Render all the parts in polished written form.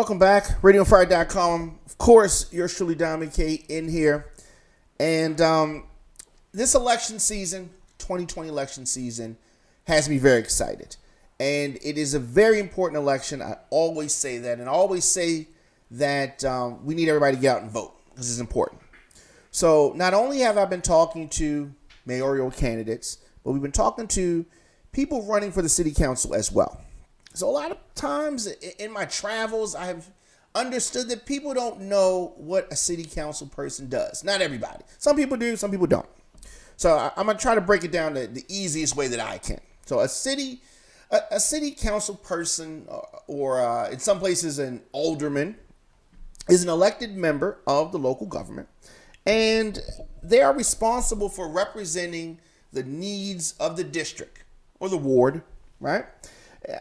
Welcome back, RadioFire.com. Of course, yours truly, Diamond K, in here. And this election season, 2020 election season, has me very excited. And it is a very important election. I always say that. And I always say that we need everybody to get out and vote because it's important. So not only have I been talking to mayoral candidates, but we've been talking to people running for the city council as well. So a lot of times in my travels, I have understood that people don't know what a city council person does. Not everybody. Some people do, some people don't. So I'm going to try to break it down the easiest way that I can. So a city council person, or in some places an alderman, is an elected member of the local government. And they are responsible for representing the needs of the district or the ward, right?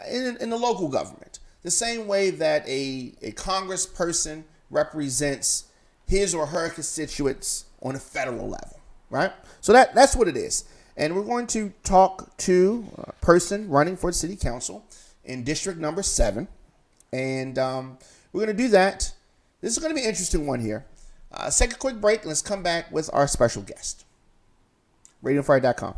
In the local government. The same way that a congressperson represents his or her constituents on a federal level, right? So that's what it is. And we're going to talk to a person running for the city council in district number 7. And we're going to do that. This is going to be an interesting one here. Let's take a quick break and let's come back with our special guest. RadioFire.com.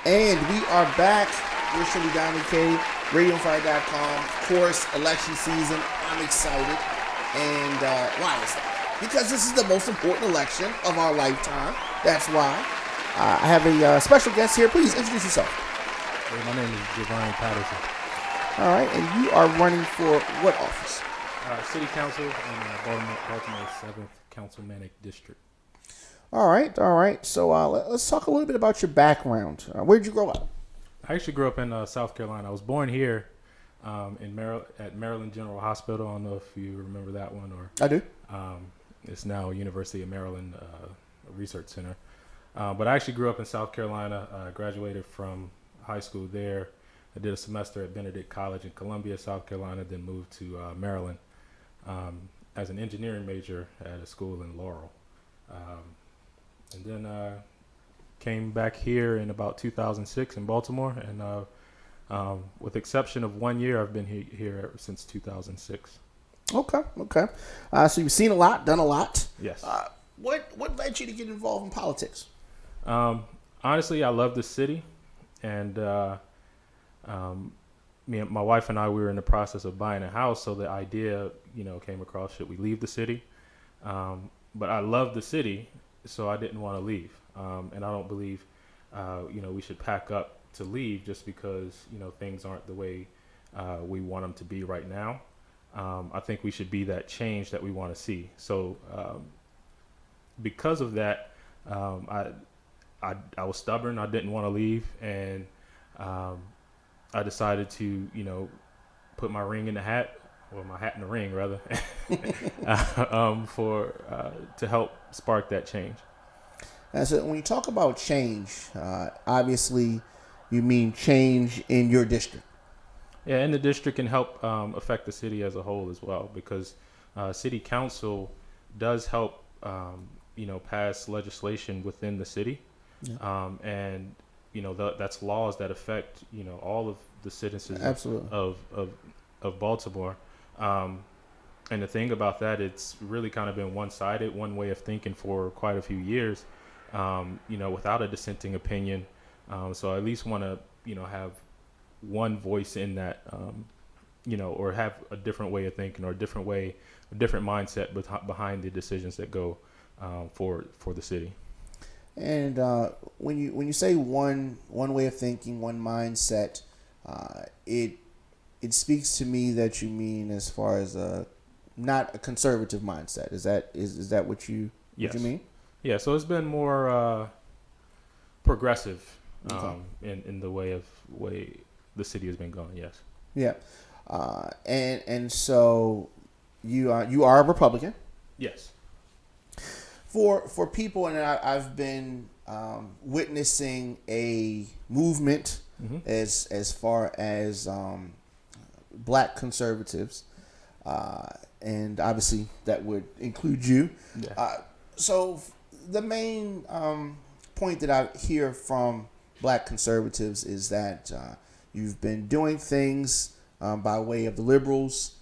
And we are back. We're Shirley Diamond K, RadioFire.com. Of course, election season. I'm excited. And why is that? Because this is the most important election of our lifetime. That's why. I have a special guest here. Please introduce yourself. Hey, my name is Jovani Patterson. All right. And you are running for what office? City Council in Baltimore 7th Councilmanic District. All right. So let's talk a little bit about your background. Where'd you grow up? I actually grew up in South Carolina. I was born here at Maryland General Hospital. I don't know if you remember that one. I do. It's now University of Maryland Research Center. But I actually grew up in South Carolina. I graduated from high school there. I did a semester at Benedict College in Columbia, South Carolina, then moved to Maryland as an engineering major at a school in Laurel. And then came back here in about 2006 in Baltimore, and with the exception of 1 year, I've been here ever since 2006. Okay. So you've seen a lot, done a lot. Yes. What led you to get involved in politics? Honestly, I love the city, and me and my wife and I, we were in the process of buying a house, so the idea, came across, should we leave the city? But I love the city, so I didn't want to leave. And I don't believe, we should pack up to leave just because, things aren't the way we want them to be right now. I think we should be that change that we want to see. So because of that, I was stubborn. I didn't want to leave. And I decided to, put my ring in the hat, or my hat in the ring, rather, to help spark that change. And so when you talk about change, obviously you mean change in your district. Yeah, and the district can help affect the city as a whole as well, because city council does help, pass legislation within the city. Yeah. And, that's laws that affect, all of the citizens of Baltimore. And the thing about that, it's really kind of been one-sided, one way of thinking for quite a few years. Without a dissenting opinion. So I at least want to, have one voice in that, or have a different way of thinking, or a different mindset behind the decisions that go for the city. And when you say one way of thinking, one mindset, it speaks to me that you mean as far as not a conservative mindset. Is that what you mean? Yeah, so it's been more progressive in the way the city has been going. Yes. Yeah, and so you are a Republican. Yes. For people, and I've been witnessing a movement as far as black conservatives, and obviously that would include you. Yeah. So the main point that I hear from black conservatives is that you've been doing things by way of the liberals,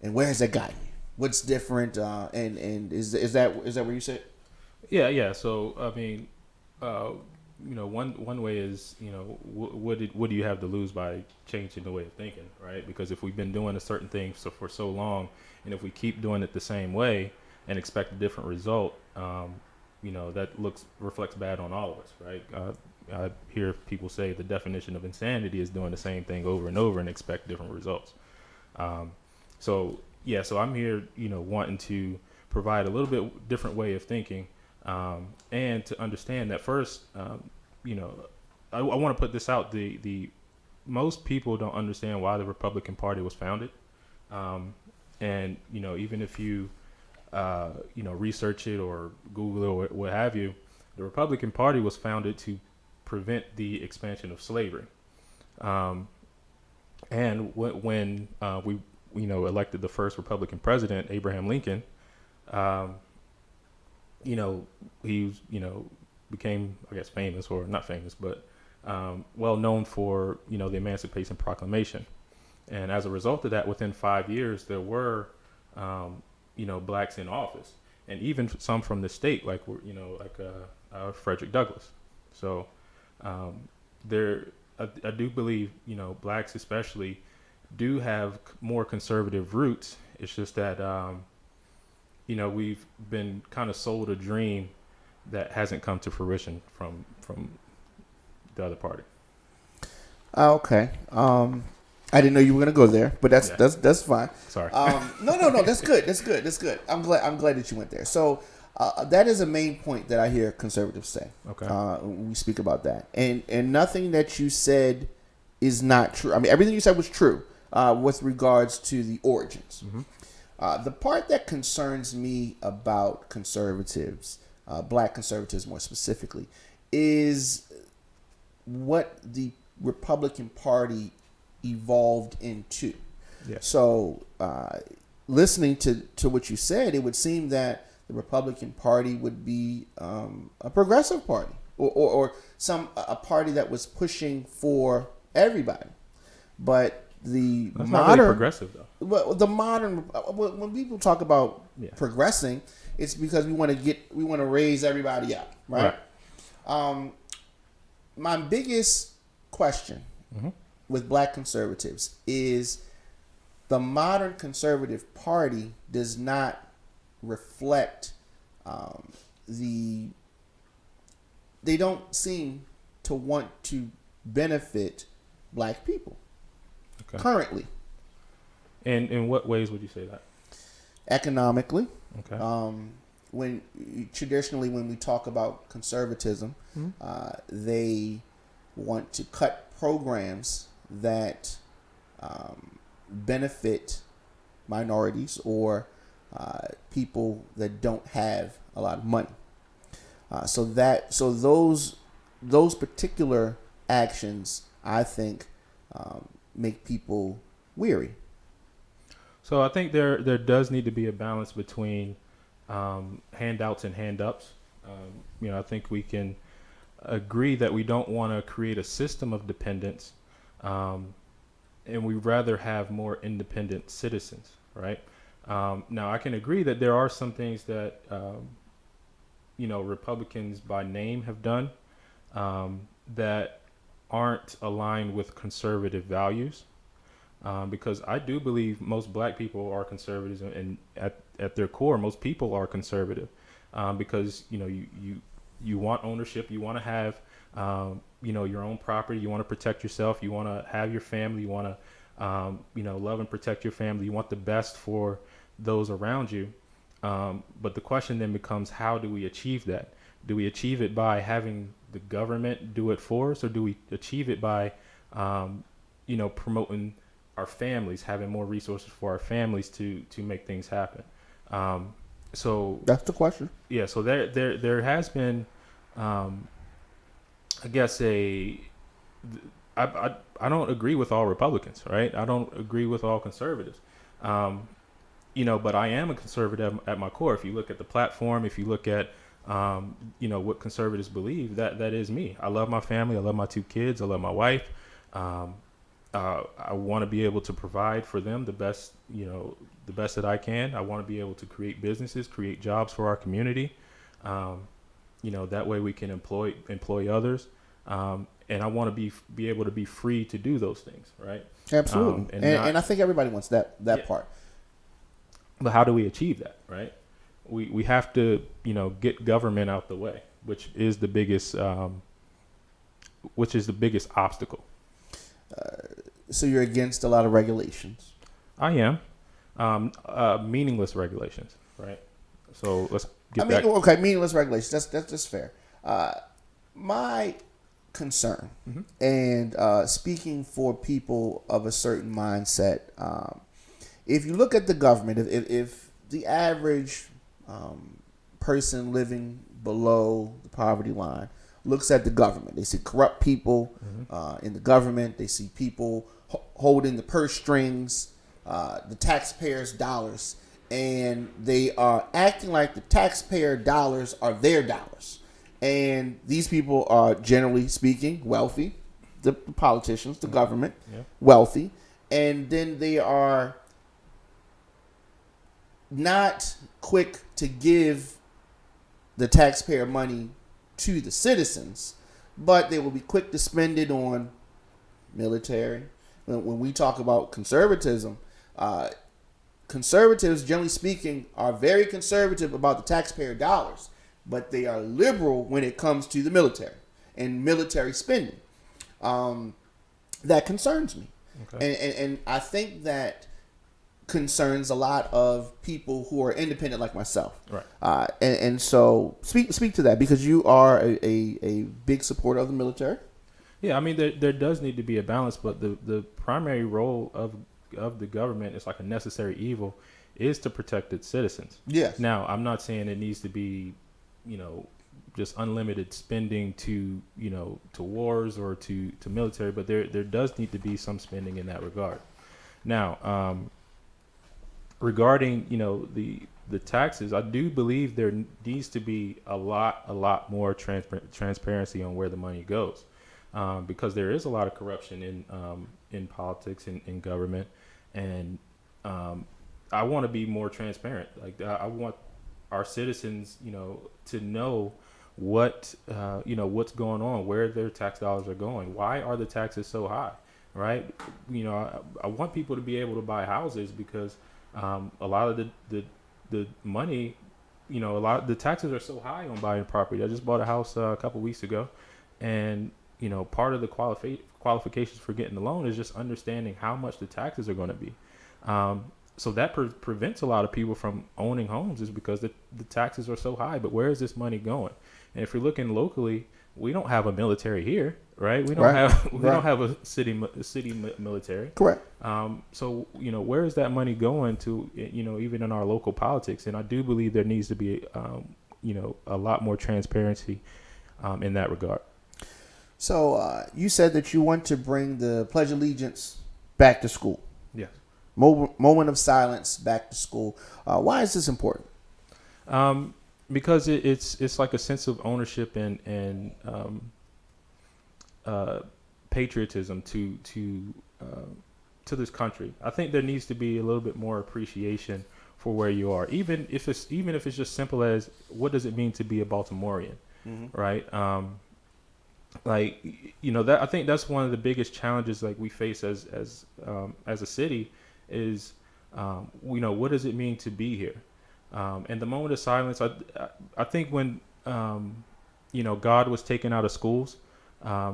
and where has that gotten you? What's different? And is that where you sit? Yeah. So I mean, one way is, what do you have to lose by changing the way of thinking, right? Because if we've been doing a certain thing for so long, and if we keep doing it the same way and expect a different result, that reflects bad on all of us, right? I hear people say the definition of insanity is doing the same thing over and over and expect different results. So I'm here, wanting to provide a little bit different way of thinking, and to understand that first, I want to put this out. The most people don't understand why the Republican Party was founded, and even if you research it or Google it or what have you, the Republican Party was founded to prevent the expansion of slavery. And when we elected the first Republican president, Abraham Lincoln, he became, I guess, famous, or not famous, but well known for the Emancipation Proclamation. And as a result of that, within 5 years, there were blacks in office, and even some from the state, like Frederick Douglass. So I do believe blacks especially do have more conservative roots. It's just that we've been kind of sold a dream that hasn't come to fruition from the other party. Okay. I didn't know you were gonna go there, but that's fine. Sorry. No. That's good. That's good. I'm glad that you went there. So that is a main point that I hear conservatives say. Okay. We speak about that, and nothing that you said is not true. I mean, everything you said was true with regards to the origins. Mm-hmm. The part that concerns me about conservatives, black conservatives more specifically, is what the Republican Party evolved into. Yeah. So listening to what you said, it would seem that the Republican Party would be a progressive party, or a party that was pushing for everybody. But the That's modern, not really progressive, though. well, the modern, when people talk about progressing, it's because we want to raise everybody up, right? My biggest question with black conservatives is the modern conservative party does not reflect they don't seem to want to benefit black people currently. And in what ways would you say that? Economically. Okay. When we talk about conservatism, they want to cut programs that benefit minorities or people that don't have a lot of money. So those particular actions, I think, make people weary. So I think there does need to be a balance between handouts and hand-ups. I think we can agree that we don't want to create a system of dependence, and we rather have more independent citizens, right? Now, I can agree that there are some things that Republicans by name have done that aren't aligned with conservative values, because I do believe most black people are conservatives, and at their core, most people are conservative, because you want ownership, you want to have your own property, you want to protect yourself, you want to have your family, you want to love and protect your family, you want the best for those around you. But the question then becomes, how do we achieve that? Do we achieve it by having the government do it for us, or do we achieve it by promoting our families, having more resources for our families to make things happen? So that's the question. Yeah. So there has been, I guess, I don't agree with all Republicans, right? I don't agree with all conservatives. But I am a conservative at my core. If you look at the platform, if you look at, what conservatives believe, that is me. I love my family. I love my 2 kids. I love my wife. I want to be able to provide for them the best that I can. I want to be able to create businesses, create jobs for our community. That way we can employ others. And I want to be able to be free to do those things, right? Absolutely. And I think everybody wants that part. But how do we achieve that, right? We have to, get government out the way, which is the biggest obstacle. So you're against a lot of regulations. I am. Meaningless regulations, right? So let's get back. Okay, meaningless regulations. That's fair. My concern, and speaking for people of a certain mindset, if you look at the government, if the average person living below the poverty line looks at the government, they see corrupt people in the government. They see people holding the purse strings, the taxpayers' dollars, and they are acting like the taxpayer dollars are their dollars. And these people are, generally speaking, wealthy. The politicians, the government, wealthy. And then they are not quick to give the taxpayer money to the citizens, but they will be quick to spend it on military. When we talk about conservatism, conservatives, generally speaking, are very conservative about the taxpayer dollars, but they are liberal when it comes to the military and military spending. That concerns me. Okay. And I think that concerns a lot of people who are independent like myself. Right. And so speak to that, because you are a big supporter of the military. Yeah, I mean, there does need to be a balance, but the primary role of the government is like a necessary evil, is to protect its citizens. Yes. Now, I'm not saying it needs to be, just unlimited spending to wars or to military, but there does need to be some spending in that regard. Now, regarding the taxes, I do believe there needs to be a lot more transparency on where the money goes, because there is a lot of corruption in politics and in government, and I want to be more transparent. Like, I want our citizens, to know what's going on, where their tax dollars are going. Why are the taxes so high, right? I want people to be able to buy houses, because a lot of the money, a lot of the taxes are so high on buying property. I just bought a house a couple weeks ago, and part of the qualifications for getting the loan is just understanding how much the taxes are going to be. So that prevents a lot of people from owning homes, is because the taxes are so high. But where is this money going? And if you're looking locally, we don't have a military here, right? We don't have a city military. Correct. So where is that money going to? Even in our local politics, and I do believe there needs to be a lot more transparency in that regard. So you said that you want to bring the Pledge of Allegiance back to school. Yes. Moment of silence back to school. Why is this important? Because it's like a sense of ownership and patriotism to this country. I think there needs to be a little bit more appreciation for where you are, even if it's just simple as, what does it mean to be a Baltimorean, right? That I think that's one of the biggest challenges like we face as a city is, what does it mean to be here? And the moment of silence, I think when, God was taken out of schools,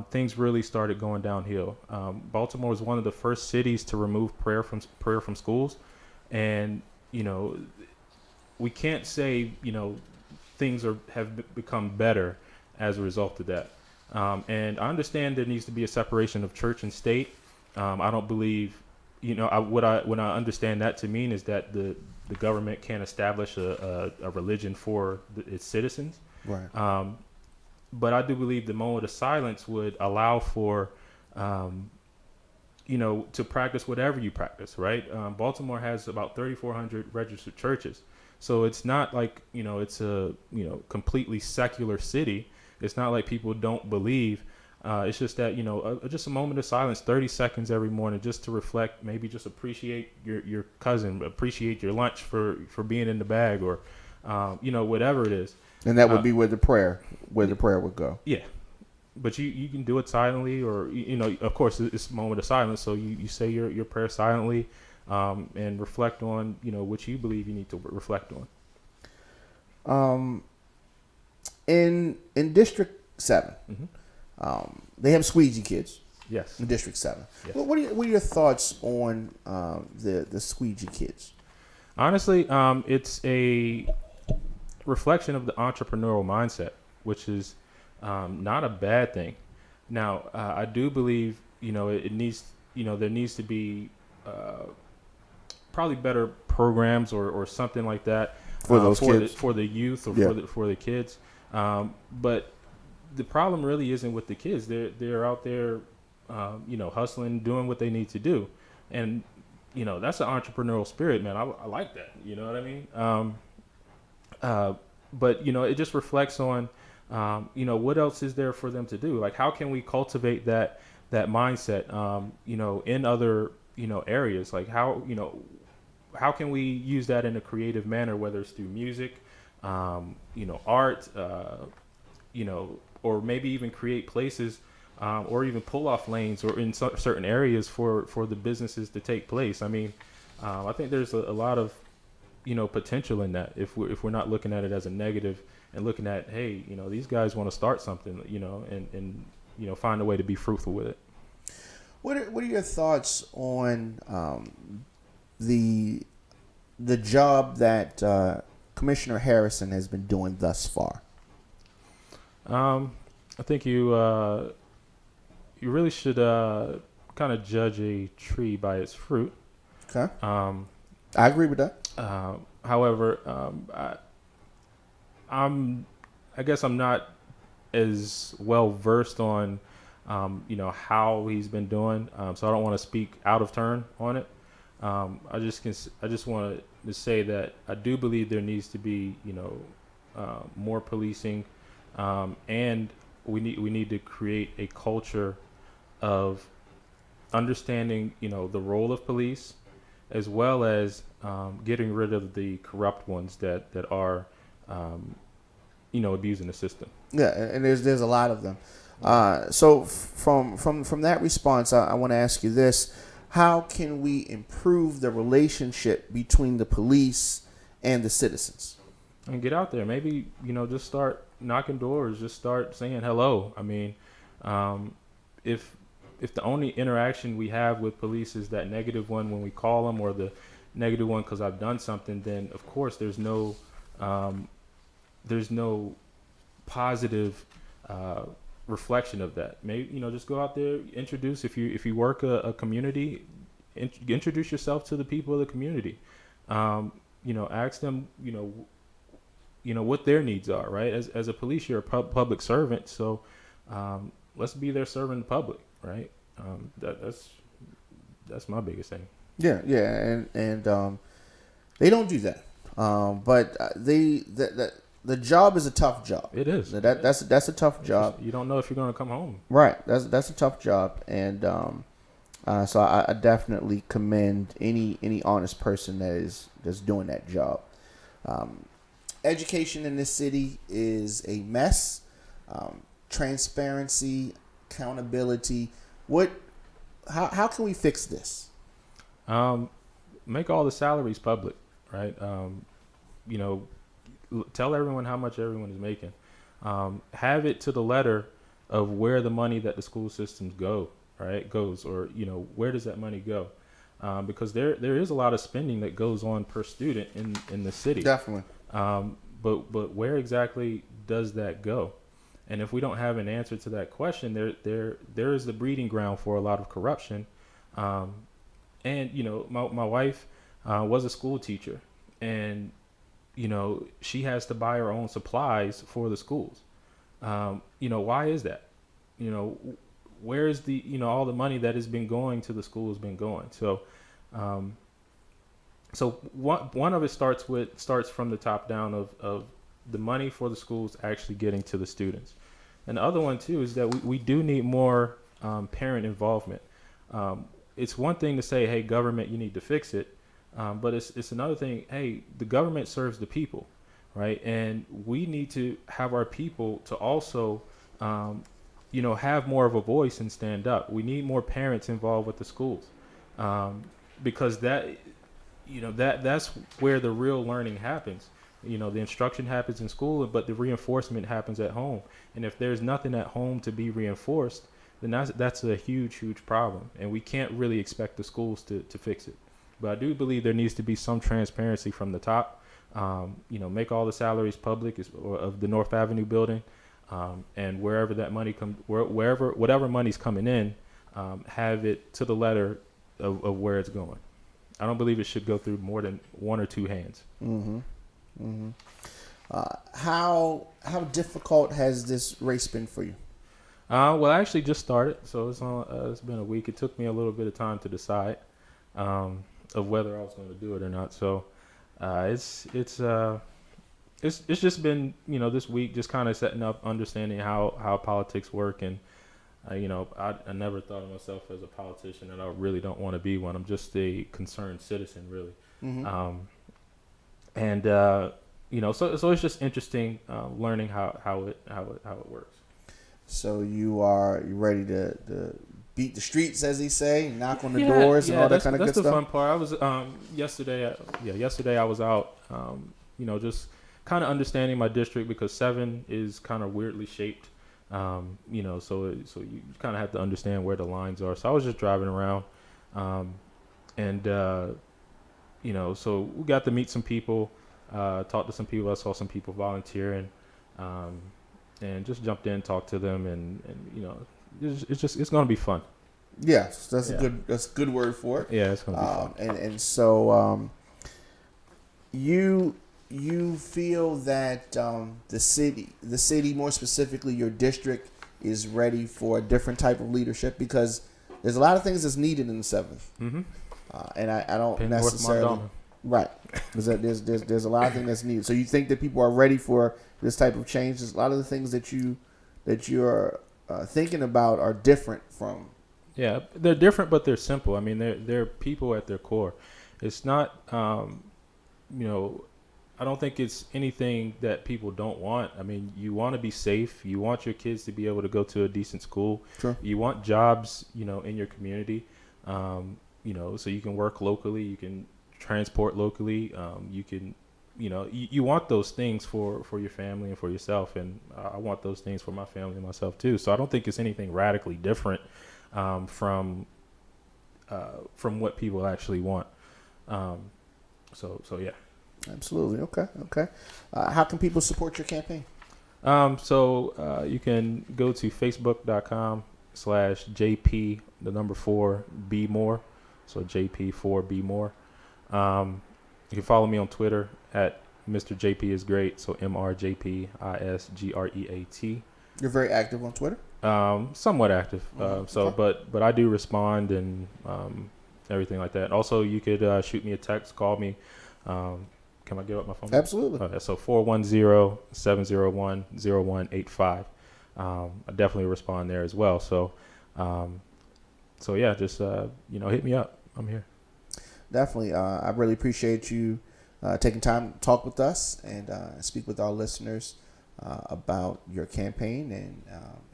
things really started going downhill. Baltimore was one of the first cities to remove prayer from schools. And, we can't say, things have become better as a result of that. And I understand there needs to be a separation of church and state. I don't believe, what I understand that to mean is that the government can't establish a religion for its citizens. Right. But I do believe the moment of silence would allow for to practice whatever you practice, right? Baltimore has about 3,400 registered churches. So it's not like, it's a, completely secular city. It's not like people don't believe. It's just that, just a moment of silence, 30 seconds every morning, just to reflect, maybe just appreciate your cousin, appreciate your lunch for being in the bag, or, whatever it is. And that would be where the prayer would go. Yeah. But you can do it silently, or, of course, it's a moment of silence. So you say your prayer silently, and reflect on, what you believe you need to reflect on. In District 7, they have squeegee kids. Yes. In District 7. Yes. What are your thoughts on the squeegee kids? Honestly, it's a reflection of the entrepreneurial mindset, which is not a bad thing. Now, I do believe, it needs, there needs to be probably better programs or something like that for those kids, for the youth, or for the kids. But the problem really isn't with the kids. They're out there, hustling, doing what they need to do, and that's an entrepreneurial spirit, man. I like that. You know what I mean? But it just reflects on, what else is there for them to do? Like, how can we cultivate that mindset, in other, areas? Like, how can we use that in a creative manner, whether it's through music, art, or maybe even create places, or even pull off lanes, or in certain areas for the businesses to take place. I mean, I think there's a lot of, potential in that, if we're not looking at it as a negative, and looking at, hey, these guys want to start something, and find a way to be fruitful with it. What are your thoughts on the job that Commissioner Harrison has been doing thus far? I think you really should kind of judge a tree by its fruit. Okay. I agree with that. However, I guess I'm not as well versed on, how he's been doing. So I don't want to speak out of turn on it. I just want to say that I do believe there needs to be, more policing, and we need to create a culture of understanding, the role of police, as well as getting rid of the corrupt ones that are, abusing the system. Yeah, and there's a lot of them. So from that response, I want to ask you this: how can we improve the relationship between the police and the citizens? And get out there. Maybe, just start knocking doors. Just start saying hello. I mean, if the only interaction we have with police is that negative one when we call them, or the negative one because I've done something, then of course there's no positive reflection of that. Maybe, just go out there, introduce, if you work a community, introduce yourself to the people of the community. Ask them, what their needs are, right? As a police, you're a public servant, so let's be there serving the public, right? That's my biggest thing. Yeah, and they don't do that. But the job is a tough job. It is. That's a tough job. You don't know if you're going to come home. Right. That's a tough job, and so I definitely commend any honest person that's doing that job. Education in this city is a mess. Transparency, accountability. How can we fix this? Make all the salaries public, right? Tell everyone how much everyone is making. Have it to the letter of where the money that the school systems goes, or where does that money go? Because there is a lot of spending that goes on per student in the city. Definitely. But where exactly does that go? And if we don't have an answer to that question, there is the breeding ground for a lot of corruption. And my wife was a school teacher, and she has to buy her own supplies for the schools. Why is that? where's the, all the money that has been going to the school has been going. So, one of it starts from the top down of the money for the schools actually getting to the students. And the other one too is that we do need more parent involvement. It's one thing to say, hey, government, you need to fix it. But it's another thing, hey, the government serves the people, right? And we need to have our people to also, have more of a voice and stand up. We need more parents involved with the schools, because that's where the real learning happens. The instruction happens in school, but the reinforcement happens at home. And if there's nothing at home to be reinforced, then that's a huge, huge problem. And we can't really expect the schools to fix it. But I do believe there needs to be some transparency from the top. Make all the salaries public of the North Avenue building, and wherever that money whatever money's coming in, have it to the letter of where it's going. I don't believe it should go through more than one or two hands. Mm-hmm. Mm-hmm. How difficult has this race been for you? Well, I actually just started, so it's been a week. It took me a little bit of time to decide of whether I was going to do it or not. So it's just been this week just kind of setting up, understanding how politics work, and I never thought of myself as a politician, and I really don't want to be one. I'm just a concerned citizen, really. Mm-hmm. So it's just interesting learning how it works. So you ready to beat the streets, as they say, knock on the doors and all that kind of good stuff? That's the fun part. I was yesterday. Yesterday I was out. Just kind of understanding my district, because 7 is kind of weirdly shaped. So you kind of have to understand where the lines are. So I was just driving around, so we got to meet some people, talk to some people. I saw some people volunteering, and just jumped in, talked to them, and it's going to be fun. Yes, that's a good word for it. Yeah, it's going to be fun. And so you feel that the city, more specifically your district, is ready for a different type of leadership, because there's a lot of things that's needed in the 7th. Mm-hmm. And I don't necessarily right. There's a lot of things that's needed. So you think that people are ready for this type of change? There's a lot of the things that you're thinking about are different from. Yeah, they're different, but they're simple. I mean, they're people at their core. It's not, I don't think it's anything that people don't want. I mean, you want to be safe. You want your kids to be able to go to a decent school. Sure. You want jobs, in your community, so you can work locally. You can transport locally. You can, you want those things for your family and for yourself. And I want those things for my family and myself too. So I don't think it's anything radically different from what people actually want. So yeah. Absolutely. Okay. How can people support your campaign? You can go to facebook.com/JP, the number 4, Be More. So JP4 Be More. You can follow me on Twitter at Mr. JP is great. So MRJPISGREAT. You're very active on Twitter? Somewhat active. But I do respond and everything like that. Also, you could shoot me a text, call me. Can I give up my phone? Absolutely. Okay, so 410-701-0185. I definitely respond there as well. So, just hit me up. I'm here. Definitely. I really appreciate you taking time to talk with us and speak with our listeners about your campaign and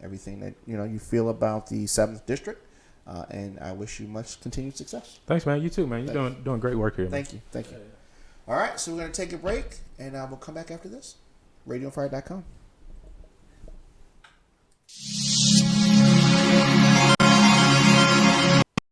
everything that you feel about the 7th District. And I wish you much continued success. Thanks, man. You too, man. You're doing great work here. Thank you. All right, so we're going to take a break, and we'll come back after this. RadioFire.com.